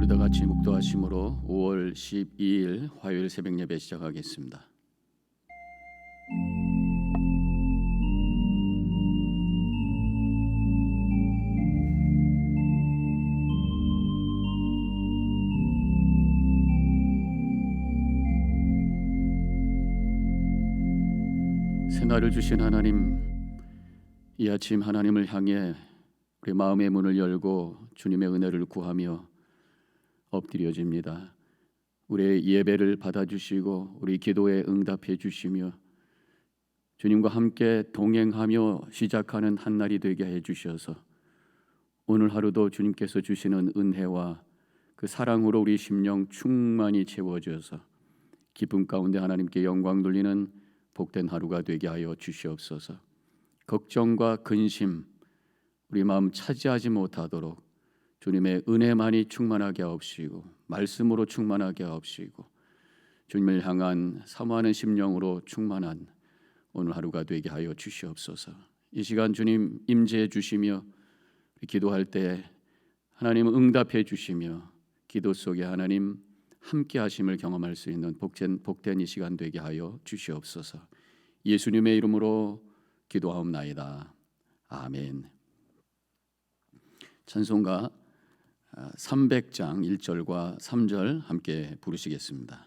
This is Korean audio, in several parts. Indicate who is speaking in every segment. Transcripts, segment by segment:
Speaker 1: 다 같이 묵도하심으로 5월 12일 화요일 새벽 예배 시작하겠습니다. 새날을 주신 하나님, 이 아침 하나님을 향해 우리 마음의 문을 열고 주님의 은혜를 구하며 엎드려집니다. 우리의 예배를 받아주시고 우리 기도에 응답해 주시며 주님과 함께 동행하며 시작하는 한 날이 되게 해주셔서 오늘 하루도 주님께서 주시는 은혜와 그 사랑으로 우리 심령 충만히 채워져서 기쁨 가운데 하나님께 영광 돌리는 복된 하루가 되게 하여 주시옵소서. 걱정과 근심 우리 마음 차지하지 못하도록 주님의 은혜만이 충만하게 하옵시고 말씀으로 충만하게 하옵시고 주님을 향한 사모하는 심령으로 충만한 오늘 하루가 되게 하여 주시옵소서. 이 시간 주님 임재해 주시며 기도할 때 하나님 응답해 주시며 기도 속에 하나님 함께 하심을 경험할 수 있는 복된 이 시간 되게 하여 주시옵소서. 예수님의 이름으로 기도하옵나이다. 아멘. 찬송가 300장 1절과 3절 함께 부르시겠습니다.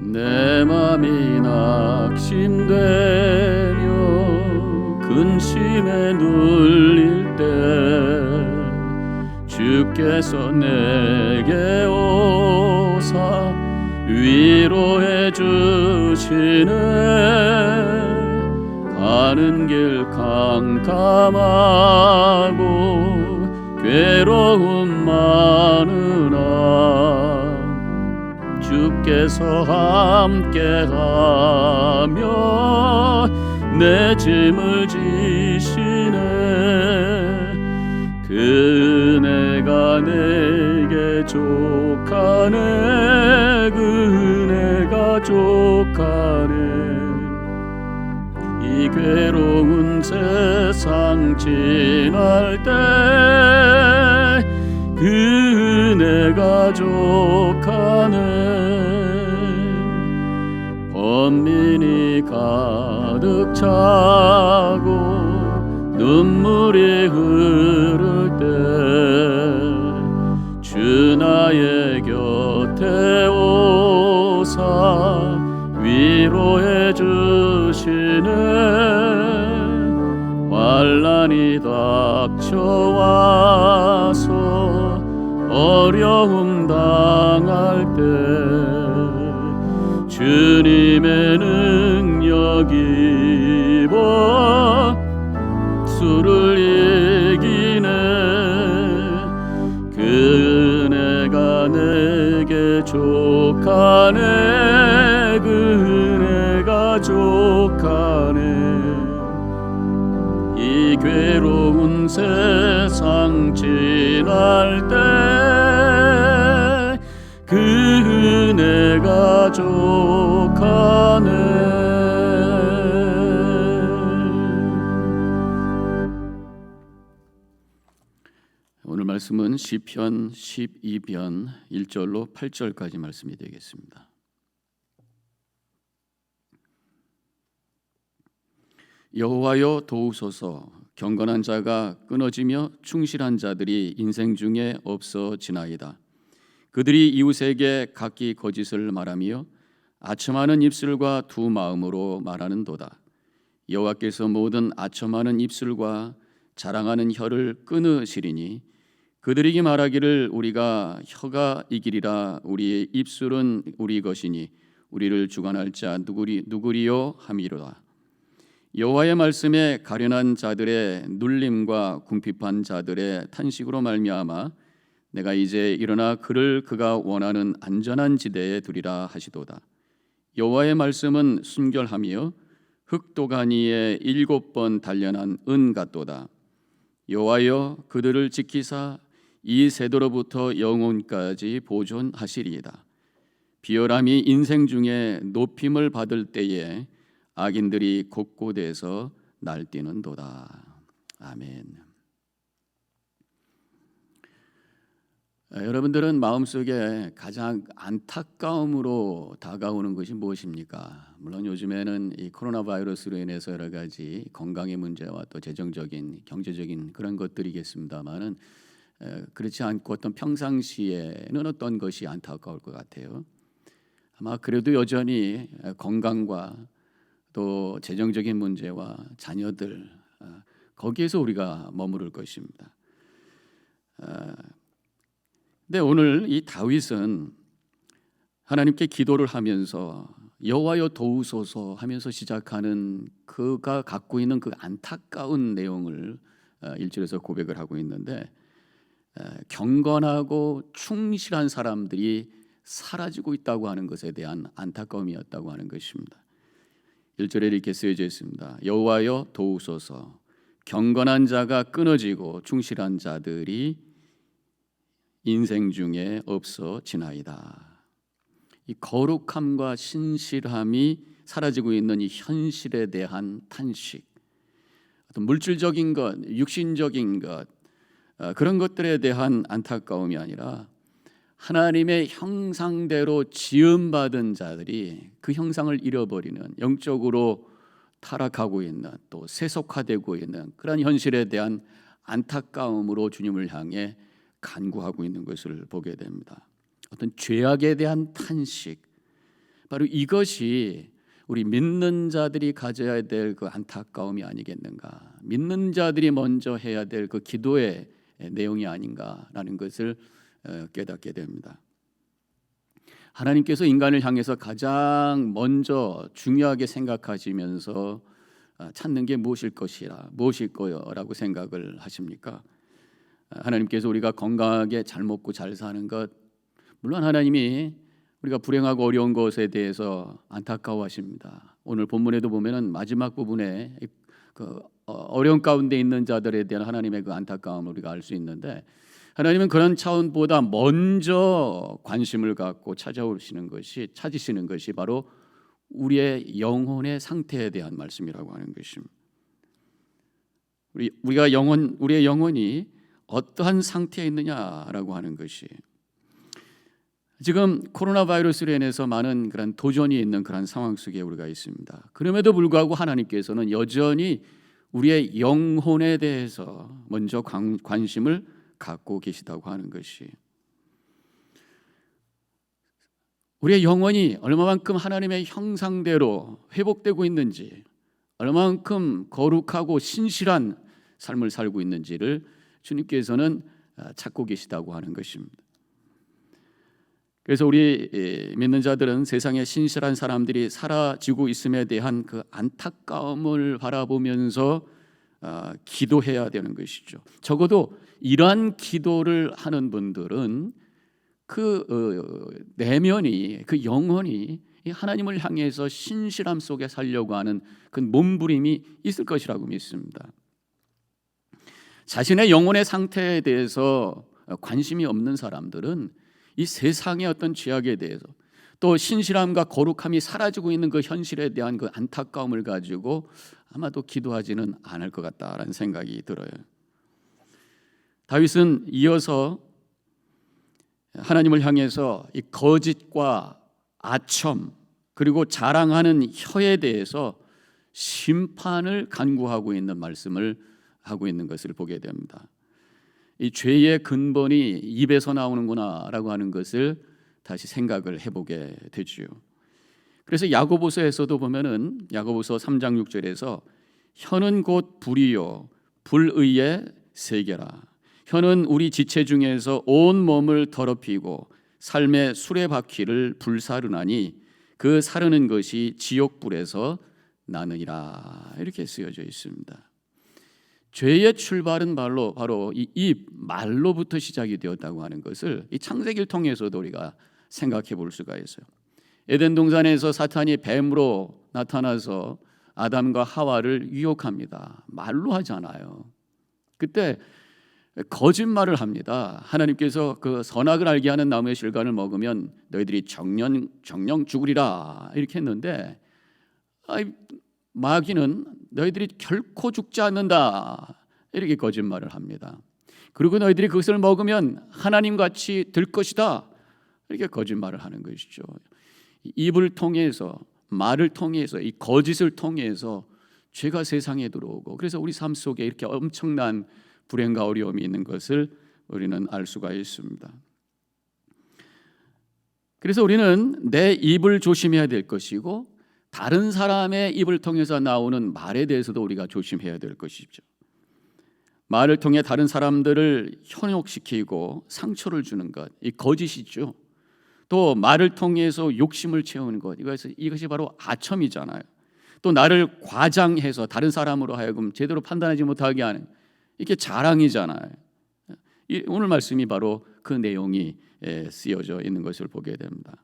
Speaker 1: 내 맘이 낙심되며 근심에 눌릴 때 주께서 내게 오사 위로해 주시네. 가는 길 캄캄하고 괴로움 많으나 주께서 함께하며 내 짐을 지시네. 그 은혜가 내게 족하네. 그 은혜가 족하네. 이 괴로운 세상 지날 때 그 은혜가 족하네. 번민이 가득 차고 눈물이 흐를 때 주 나의 곁에 오사 위로해 주시네. 환난이 닥쳐와서 어려움 당할 때 주님의 능력 입어 수를 이기네. 그 은혜가 내게 족하네. 그 은혜가 족하네. 이 괴로운 세상 지날 때 그 은혜가 족하네. 오늘 말씀은 시편 12편 1절로 8절까지 말씀이 되겠습니다. 여호와여 도우소서. 경건한 자가 끊어지며 충실한 자들이 인생 중에 없어지나이다. 그들이 이웃에게 각기 거짓을 말하며 아첨하는 입술과 두 마음으로 말하는도다. 여호와께서 모든 아첨하는 입술과 자랑하는 혀를 끊으시리니 그들이 말하기를 우리가 혀가 이기리라. 우리의 입술은 우리 것이니 우리를 주관할 자 누구리요 함이로다. 여호와의 말씀에 가련한 자들의 눌림과 궁핍한 자들의 탄식으로 말미암아 내가 이제 일어나 그를 그가 원하는 안전한 지대에 두리라 하시도다. 여호와의 말씀은 순결하며 흑도가니에 7번 단련한 은 같도다. 여호와여 그들을 지키사 이 세대로부터 영혼까지 보존하시리이다. 비열함이 인생 중에 높임을 받을 때에 악인들이 곳곳에서 날뛰는도다. 아멘. 여러분들은 마음속에 가장 안타까움으로 다가오는 것이 무엇입니까? 물론 요즘에는 이 코로나 바이러스로 인해서 여러 가지 건강의 문제와 또 재정적인, 경제적인 그런 것들이겠습니다만은 그렇지 않고 어떤 평상시에는 어떤 것이 안타까울 것 같아요. 아마 그래도 여전히 건강과 또 재정적인 문제와 자녀들 거기에서 우리가 머무를 것입니다. 근데 오늘 이 다윗은 하나님께 기도를 하면서 여호와여 도우소서 하면서 시작하는 그가 갖고 있는 그 안타까운 내용을 1절에서 고백을 하고 있는데, 경건하고 충실한 사람들이 사라지고 있다고 하는 것에 대한 안타까움이었다고 하는 것입니다. 1절에 이렇게 쓰여져 있습니다. 여호와여 도우소서, 경건한 자가 끊어지고 충실한 자들이 인생 중에 없어지나이다. 이 거룩함과 신실함이 사라지고 있는 이 현실에 대한 탄식, 어떤 물질적인 것, 육신적인 것, 그런 것들에 대한 안타까움이 아니라 하나님의 형상대로 지음받은 자들이 그 형상을 잃어버리는, 영적으로 타락하고 있는, 또 세속화되고 있는 그런 현실에 대한 안타까움으로 주님을 향해 간구하고 있는 것을 보게 됩니다. 어떤 죄악에 대한 탄식, 바로 이것이 우리 믿는 자들이 가져야 될 그 안타까움이 아니겠는가, 믿는 자들이 먼저 해야 될 그 기도의 내용이 아닌가라는 것을 깨닫게 됩니다. 하나님께서 인간을 향해서 가장 먼저 중요하게 생각하시면서 찾는 게 무엇일 거라고 생각을 하십니까? 하나님께서 우리가 건강하게 잘 먹고 잘 사는 것, 물론 하나님이 우리가 불행하고 어려운 것에 대해서 안타까워하십니다. 오늘 본문에도 보면은 마지막 부분에 그 어려운 가운데 있는 자들에 대한 하나님의 그 안타까움을 우리가 알 수 있는데, 하나님은 그런 차원보다 먼저 관심을 갖고 찾으시는 것이 바로 우리의 영혼의 상태에 대한 말씀이라고 하는 것입니다. 우리의 영혼이 어떠한 상태에 있느냐라고 하는 것이, 지금 코로나 바이러스로 인해서 많은 그런 도전이 있는 그런 상황 속에 우리가 있습니다. 그럼에도 불구하고 하나님께서는 여전히 우리의 영혼에 대해서 먼저 관심을 갖고 계시다고 하는 것이, 우리의 영혼이 얼마만큼 하나님의 형상대로 회복되고 있는지, 얼마만큼 거룩하고 신실한 삶을 살고 있는지를 주님께서는 찾고 계시다고 하는 것입니다. 그래서 우리 믿는 자들은 세상에 신실한 사람들이 사라지고 있음에 대한 그 안타까움을 바라보면서 기도해야 되는 것이죠. 적어도 이러한 기도를 하는 분들은 그 내면이, 그 영혼이 하나님을 향해서 신실함 속에 살려고 하는 그 몸부림이 있을 것이라고 믿습니다. 자신의 영혼의 상태에 대해서 관심이 없는 사람들은 이 세상의 어떤 죄악에 대해서, 또 신실함과 거룩함이 사라지고 있는 그 현실에 대한 그 안타까움을 가지고 아마도 기도하지는 않을 것 같다라는 생각이 들어요. 다윗은 이어서 하나님을 향해서 이 거짓과 아첨 그리고 자랑하는 혀에 대해서 심판을 간구하고 있는 말씀을 하고 있는 것을 보게 됩니다. 이 죄의 근본이 입에서 나오는구나라고 하는 것을 다시 생각을 해보게 되지요. 그래서 야고보서에서도 보면은 야고보서 3장 6절에서 혀는 곧 불이요 불의의 세계라. 혀는 우리 지체 중에서 온 몸을 더럽히고 삶의 수레바퀴를 불사르나니 그 사르는 것이 지옥불에서 나느니라. 이렇게 쓰여져 있습니다. 죄의 출발은 바로 이 입, 말로부터 시작이 되었다고 하는 것을 이 창세기를 통해서도 우리가 생각해 볼 수가 있어요. 에덴 동산에서 사탄이 뱀으로 나타나서 아담과 하와를 유혹합니다. 말로 하잖아요. 그때 거짓말을 합니다. 하나님께서 그 선악을 알게 하는 나무의 실과를 먹으면 너희들이 정령 죽으리라 이렇게 했는데, 마귀는 너희들이 결코 죽지 않는다 이렇게 거짓말을 합니다. 그리고 너희들이 그것을 먹으면 하나님같이 될 것이다 이렇게 거짓말을 하는 것이죠. 입을 통해서, 말을 통해서, 이 거짓을 통해서 죄가 세상에 들어오고, 그래서 우리 삶 속에 이렇게 엄청난 불행과 어려움이 있는 것을 우리는 알 수가 있습니다. 그래서 우리는 내 입을 조심해야 될 것이고, 다른 사람의 입을 통해서 나오는 말에 대해서도 우리가 조심해야 될 것이죠. 말을 통해 다른 사람들을 현혹시키고 상처를 주는 것, 이 거짓이죠. 또 말을 통해서 욕심을 채우는 것, 이것이 바로 아첨이잖아요. 또 나를 과장해서 다른 사람으로 하여금 제대로 판단하지 못하게 하는, 이게 자랑이잖아요. 오늘 말씀이 바로 그 내용이 쓰여져 있는 것을 보게 됩니다.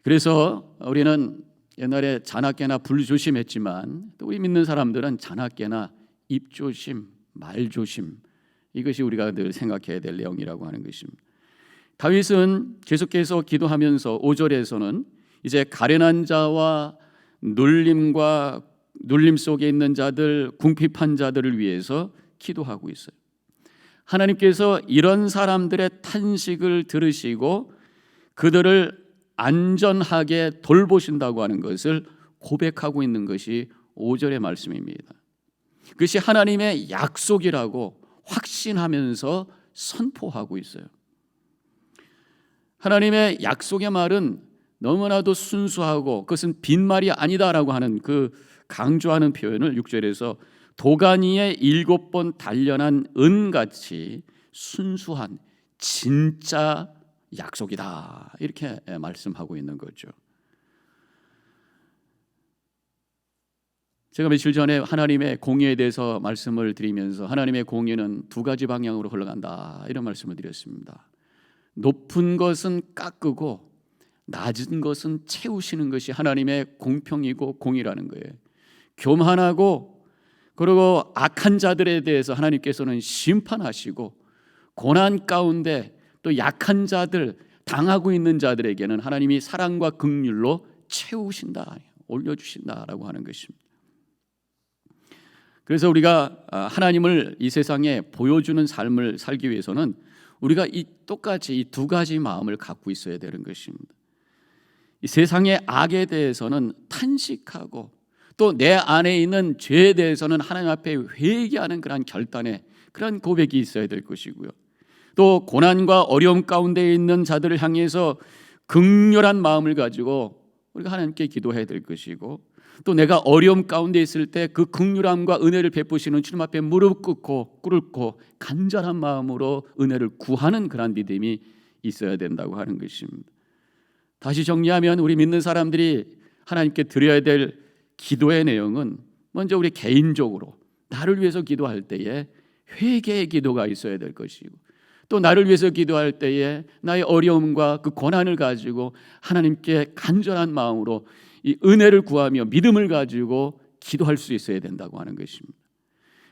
Speaker 1: 그래서 우리는 옛날에 자나깨나 불조심했지만, 또 우리 믿는 사람들은 자나깨나 입조심, 말조심, 이것이 우리가 늘 생각해야 될 내용이라고 하는 것입니다. 다윗은 계속해서 기도하면서 5절에서는 이제 가련한 자와 눌림 속에 있는 자들, 궁핍한 자들을 위해서 기도하고 있어요. 하나님께서 이런 사람들의 탄식을 들으시고 그들을 안전하게 돌보신다고 하는 것을 고백하고 있는 것이 5절의 말씀입니다. 그것이 하나님의 약속이라고 확신하면서 선포하고 있어요. 하나님의 약속의 말은 너무나도 순수하고 그것은 빈말이 아니다라고 하는 그 강조하는 표현을 6절에서 도가니에 7번 단련한 은같이 순수한 진짜 약속이다 이렇게 말씀하고 있는 거죠. 제가 며칠 전에 하나님의 공의에 대해서 말씀을 드리면서 하나님의 공의는 두 가지 방향으로 흘러간다 이런 말씀을 드렸습니다. 높은 것은 깎고 낮은 것은 채우시는 것이 하나님의 공평이고 공의라는 거예요. 교만하고 그리고 악한 자들에 대해서 하나님께서는 심판하시고, 고난 가운데 또 약한 자들, 당하고 있는 자들에게는 하나님이 사랑과 긍휼로 채우신다, 올려주신다라고 하는 것입니다. 그래서 우리가 하나님을 이 세상에 보여주는 삶을 살기 위해서는 우리가 똑같이 이 두 가지 마음을 갖고 있어야 되는 것입니다. 이 세상의 악에 대해서는 탄식하고, 또 내 안에 있는 죄에 대해서는 하나님 앞에 회개하는 그런 결단의 그런 고백이 있어야 될 것이고요. 또 고난과 어려움 가운데 있는 자들을 향해서 긍휼한 마음을 가지고 우리가 하나님께 기도해야 될 것이고, 또 내가 어려움 가운데 있을 때 그 긍휼함과 은혜를 베푸시는 주님 앞에 무릎 꿇고 간절한 마음으로 은혜를 구하는 그런 믿음이 있어야 된다고 하는 것입니다. 다시 정리하면 우리 믿는 사람들이 하나님께 드려야 될 기도의 내용은 먼저 우리 개인적으로 나를 위해서 기도할 때에 회개의 기도가 있어야 될 것이고, 또 나를 위해서 기도할 때에 나의 어려움과 그 고난을 가지고 하나님께 간절한 마음으로 이 은혜를 구하며 믿음을 가지고 기도할 수 있어야 된다고 하는 것입니다.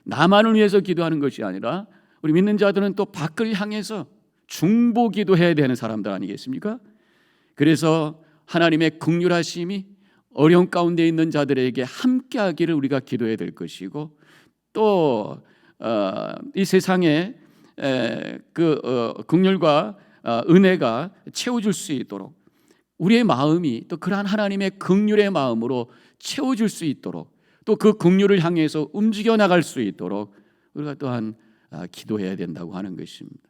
Speaker 1: 나만을 위해서 기도하는 것이 아니라 우리 믿는 자들은 또 밖을 향해서 중보 기도해야 되는 사람들 아니겠습니까? 그래서 하나님의 긍휼하심이 어려움 가운데 있는 자들에게 함께하기를 우리가 기도해야 될 것이고, 또 이 세상에 긍휼과 은혜가 채워줄 수 있도록 우리의 마음이 또 그러한 하나님의 긍휼의 마음으로 채워줄 수 있도록, 또 그 긍휼을 향해서 움직여 나갈 수 있도록 우리가 또한 기도해야 된다고 하는 것입니다.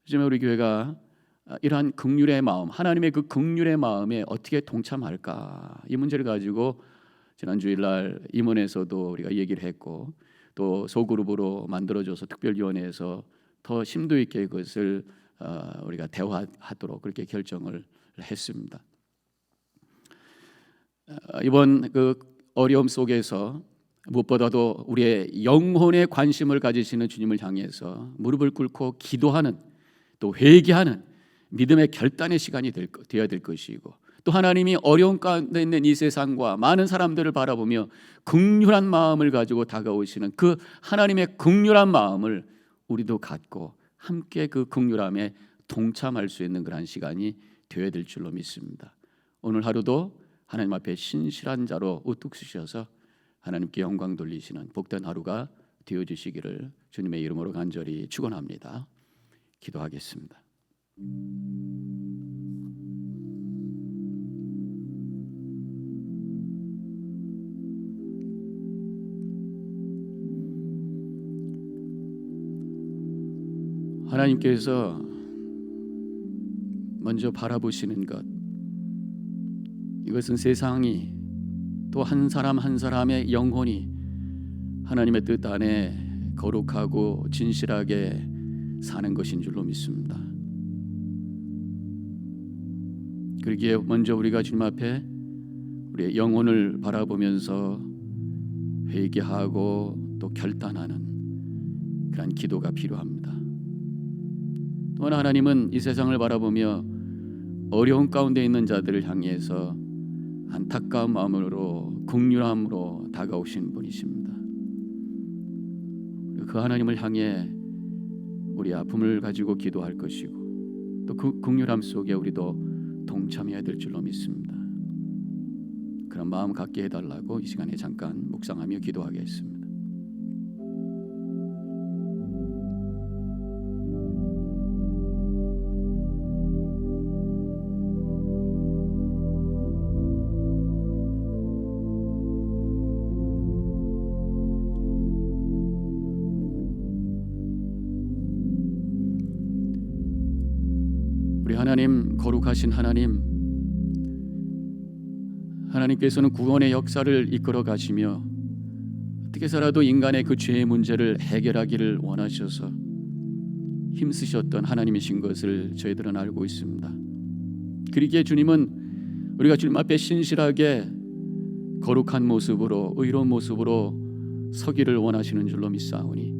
Speaker 1: 요즘에 우리 교회가 이러한 긍휼의 마음, 하나님의 그 긍휼의 마음에 어떻게 동참할까, 이 문제를 가지고 지난 주일날 임원에서도 우리가 얘기를 했고, 또 소그룹으로 만들어져서 특별위원회에서 더 심도 있게 그것을 우리가 대화하도록 그렇게 결정을 했습니다. 이번 그 어려움 속에서 무엇보다도 우리의 영혼에 관심을 가지시는 주님을 향해서 무릎을 꿇고 기도하는, 또 회개하는 믿음의 결단의 시간이 되어야 될 것이고, 또 하나님이 어려운 가운데 있는 이 세상과 많은 사람들을 바라보며 긍휼한 마음을 가지고 다가오시는 그 하나님의 긍휼한 마음을 우리도 갖고 함께 그 긍휼함에 동참할 수 있는 그런 시간이 되어야 될 줄로 믿습니다. 오늘 하루도 하나님 앞에 신실한 자로 우뚝 서셔서 하나님께 영광 돌리시는 복된 하루가 되어주시기를 주님의 이름으로 간절히 축원합니다. 기도하겠습니다. 하나님께서 먼저 바라보시는 것, 이것은 세상이 또 한 사람 한 사람의 영혼이 하나님의 뜻 안에 거룩하고 진실하게 사는 것인 줄로 믿습니다. 그러기에 먼저 우리가 주님 앞에 우리의 영혼을 바라보면서 회개하고 또 결단하는 그런 기도가 필요합니다. 또한 하나님은 이 세상을 바라보며 어려운 가운데 있는 자들을 향해서 안타까운 마음으로 긍휼함으로 다가오신 분이십니다. 그 하나님을 향해 우리 아픔을 가지고 기도할 것이고 또 그 긍휼함 속에 우리도 동참해야 될 줄로 믿습니다. 그런 마음 갖게 해달라고 이 시간에 잠깐 묵상하며 기도하겠습니다. 우리 하나님, 거룩하신 하나님, 하나님께서는 구원의 역사를 이끌어 가시며 어떻게 살아도 인간의 그 죄의 문제를 해결하기를 원하셔서 힘쓰셨던 하나님이신 것을 저희들은 알고 있습니다. 그러기에 주님은 우리가 주님 앞에 신실하게 거룩한 모습으로 의로운 모습으로 서기를 원하시는 줄로 믿사오니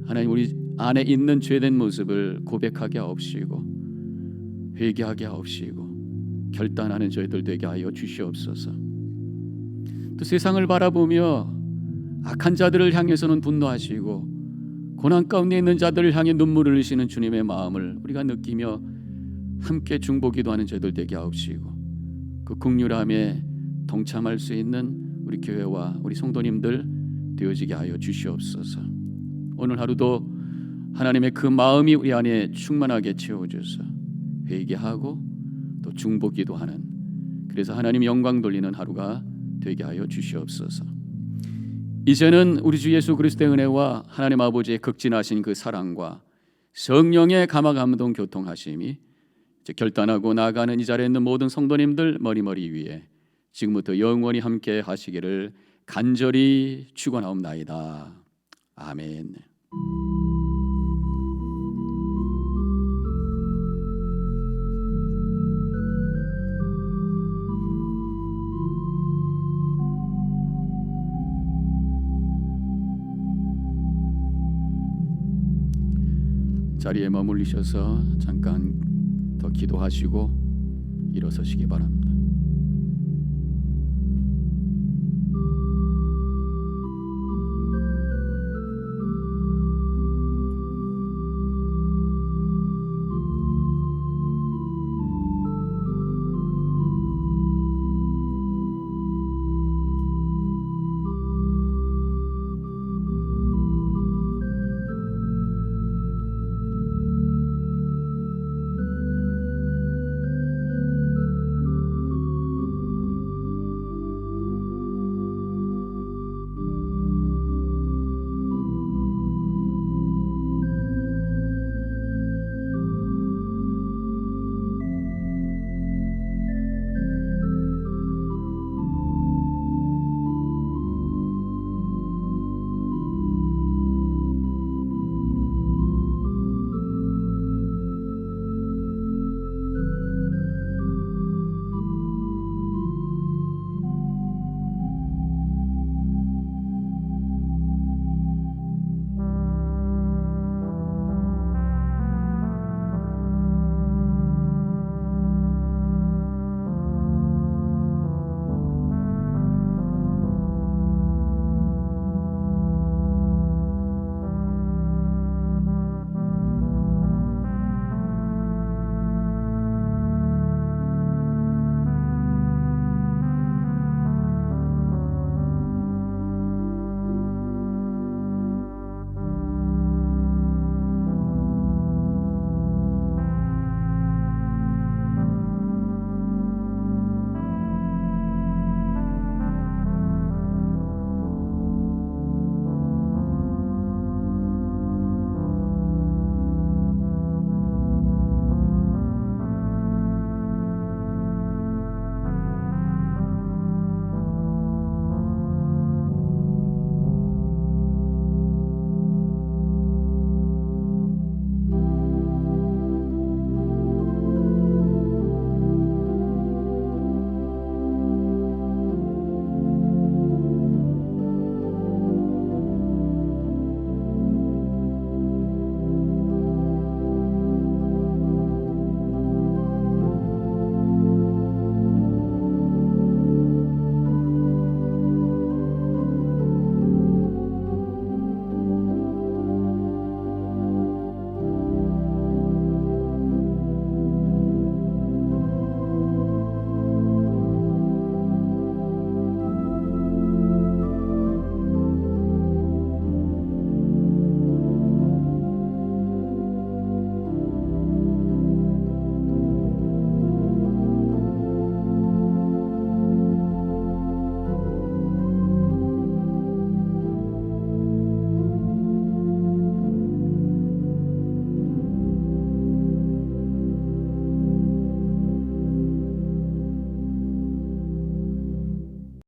Speaker 1: 하나님, 우리 안에 있는 죄된 모습을 고백하게 하옵시고 회개하게 하옵시고 결단하는 저희들 되게 하여 주시옵소서. 또 세상을 바라보며 악한 자들을 향해서는 분노하시고 고난 가운데 있는 자들을 향해 눈물을 흘리시는 주님의 마음을 우리가 느끼며 함께 중보기도하는 저희들 되게 하옵시고 그 긍휼함에 동참할 수 있는 우리 교회와 우리 성도님들 되어지게 하여 주시옵소서. 오늘 하루도 하나님의 그 마음이 우리 안에 충만하게 채워져서 회개하고 또 중보기도하는, 그래서 하나님 영광 돌리는 하루가 되게 하여 주시옵소서. 이제는 우리 주 예수 그리스도의 은혜와 하나님 아버지의 극진하신 그 사랑과 성령의 감화감동 교통하심이 결단하고 나아가는 이 자리에 있는 모든 성도님들 머리머리 위에 지금부터 영원히 함께 하시기를 간절히 축원하옵나이다. 아멘. 자리에 머물리셔서 잠깐 더 기도하시고 일어서시기 바랍니다.